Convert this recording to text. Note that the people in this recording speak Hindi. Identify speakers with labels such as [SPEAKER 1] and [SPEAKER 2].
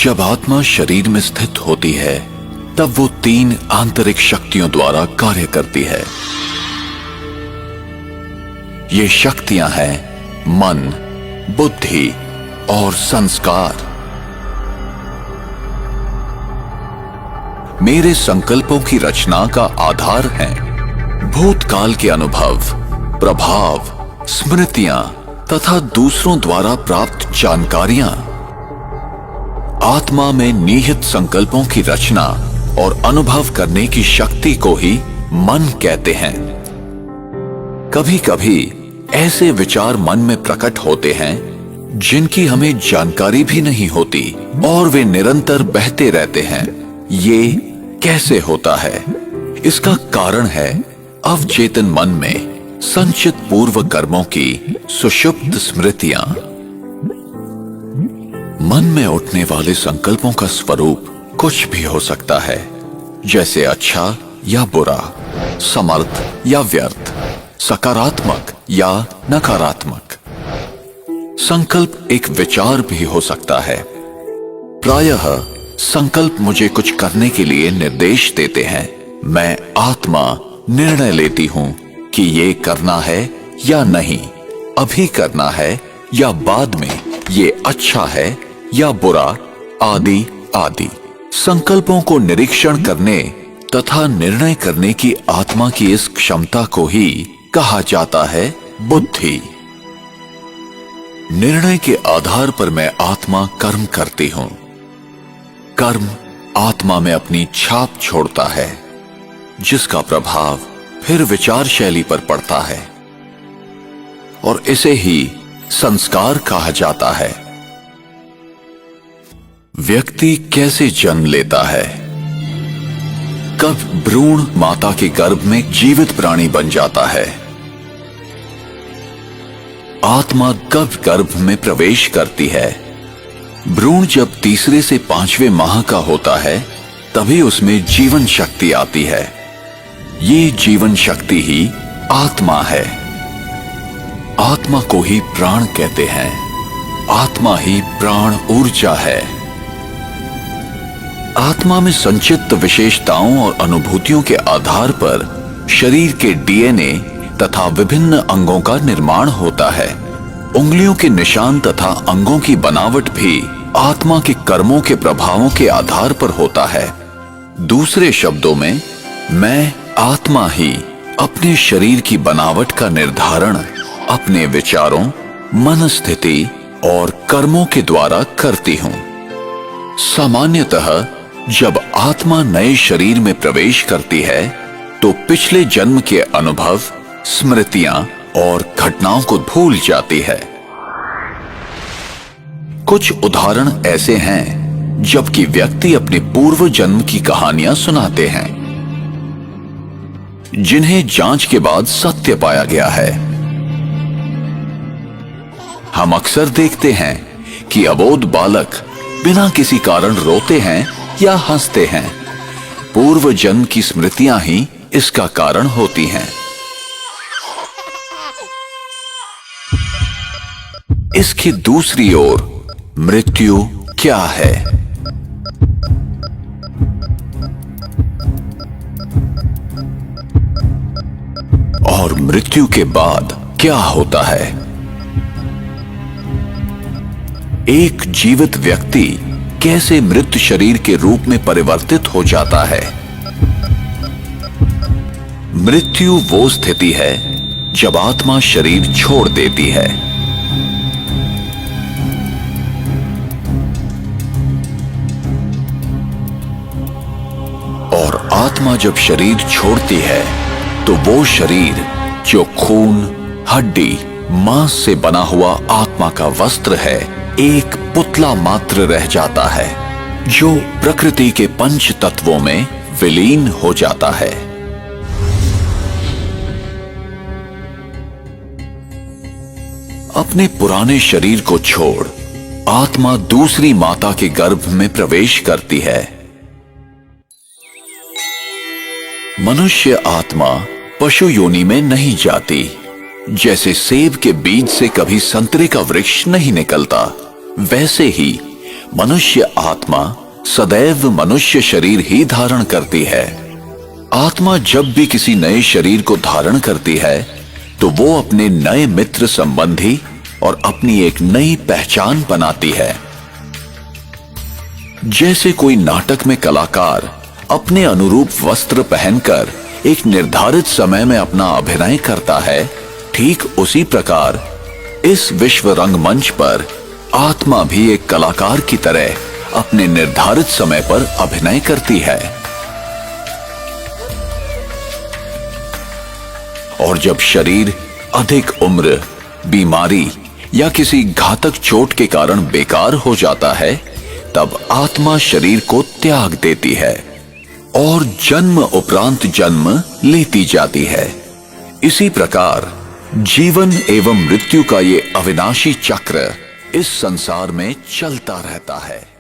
[SPEAKER 1] जब आत्मा शरीर में स्थित होती है तब वो 3 आंतरिक शक्तियों द्वारा कार्य करती है। ये शक्तियां हैं मन, बुद्धि और संस्कार। मेरे संकल्पों की रचना का आधार हैं भूतकाल के अनुभव, प्रभाव, स्मृतियां तथा दूसरों द्वारा प्राप्त जानकारियां। आत्मा में निहित संकल्पों की रचना और अनुभव करने की शक्ति को ही मन कहते हैं। कभी कभी ऐसे विचार मन में प्रकट होते हैं जिनकी हमें जानकारी भी नहीं होती और वे निरंतर बहते रहते हैं। ये कैसे होता है? इसका कारण है अवचेतन मन में संचित पूर्व कर्मों की सुषुप्त स्मृतियां। मन में उठने वाले संकल्पों का स्वरूप कुछ भी हो सकता है, जैसे अच्छा या बुरा, समर्थ या व्यर्थ, सकारात्मक या नकारात्मक। संकल्प एक विचार भी हो सकता है। प्रायः संकल्प मुझे कुछ करने के लिए निर्देश देते हैं। मैं आत्मा निर्णय लेती हूं कि ये करना है या नहीं, अभी करना है या बाद में, ये अच्छा है या बुरा, आदि आदि। संकल्पों को निरीक्षण करने तथा निर्णय करने की आत्मा की इस क्षमता को ही कहा जाता है बुद्धि। निर्णय के आधार पर मैं आत्मा कर्म करती हूं। कर्म आत्मा में अपनी छाप छोड़ता है, जिसका प्रभाव फिर विचार शैली पर पड़ता है और इसे ही संस्कार कहा जाता है। व्यक्ति कैसे जन्म लेता है? कब भ्रूण माता के गर्भ में जीवित प्राणी बन जाता है? आत्मा कब गर्भ में प्रवेश करती है? भ्रूण जब तीसरे से 5वें माह का होता है तभी उसमें जीवन शक्ति आती है। ये जीवन शक्ति ही आत्मा है। आत्मा को ही प्राण कहते हैं। आत्मा ही प्राण ऊर्जा है। आत्मा में संचित विशेषताओं और अनुभूतियों के आधार पर शरीर के डीएनए तथा विभिन्न अंगों का निर्माण होता है। उंगलियों के निशान तथा अंगों की बनावट भी आत्मा के कर्मों के प्रभावों के आधार पर होता है। दूसरे शब्दों में, मैं आत्मा ही अपने शरीर की बनावट का निर्धारण अपने विचारों, मनस्थिति और कर्मों के द्वारा करती हूं। सामान्यतः जब आत्मा नए शरीर में प्रवेश करती है तो पिछले जन्म के अनुभव, स्मृतियां और घटनाओं को भूल जाती है। कुछ उदाहरण ऐसे हैं जबकि व्यक्ति अपने पूर्व जन्म की कहानियां सुनाते हैं जिन्हें जांच के बाद सत्य पाया गया है। हम अक्सर देखते हैं कि अबोध बालक बिना किसी कारण रोते हैं या हंसते हैं। पूर्व जन्म की स्मृतियां ही इसका कारण होती हैं। इसकी दूसरी ओर मृत्यु क्या है? और मृत्यु के बाद क्या होता है? एक जीवित व्यक्ति कैसे मृत शरीर के रूप में परिवर्तित हो जाता है? मृत्यु वो स्थिति है जब आत्मा शरीर छोड़ देती है। और आत्मा जब शरीर छोड़ती है तो वो शरीर जो खून, हड्डी, मांस से बना हुआ आत्मा का वस्त्र है, एक पुतला मात्र रह जाता है जो प्रकृति के 5 तत्वों में विलीन हो जाता है। अपने पुराने शरीर को छोड़ आत्मा दूसरी माता के गर्भ में प्रवेश करती है। मनुष्य आत्मा पशु योनि में नहीं जाती। जैसे सेब के बीज से कभी संतरे का वृक्ष नहीं निकलता, वैसे ही मनुष्य आत्मा सदैव मनुष्य शरीर ही धारण करती है। आत्मा जब भी किसी नए शरीर को धारण करती है तो वो अपने नए मित्र संबंधी और अपनी एक नई पहचान बनाती है। जैसे कोई नाटक में कलाकार अपने अनुरूप वस्त्र पहनकर एक निर्धारित समय में अपना अभिनय करता है, ठीक उसी प्रकार इस विश्व रंगमंच पर आत्मा भी एक कलाकार की तरह अपने निर्धारित समय पर अभिनय करती है। और जब शरीर अधिक उम्र, बीमारी या किसी घातक चोट के कारण बेकार हो जाता है, तब आत्मा शरीर को त्याग देती है और जन्म उपरांत जन्म लेती जाती है। इसी प्रकार जीवन एवं मृत्यु का ये अविनाशी चक्र इस संसार में चलता रहता है।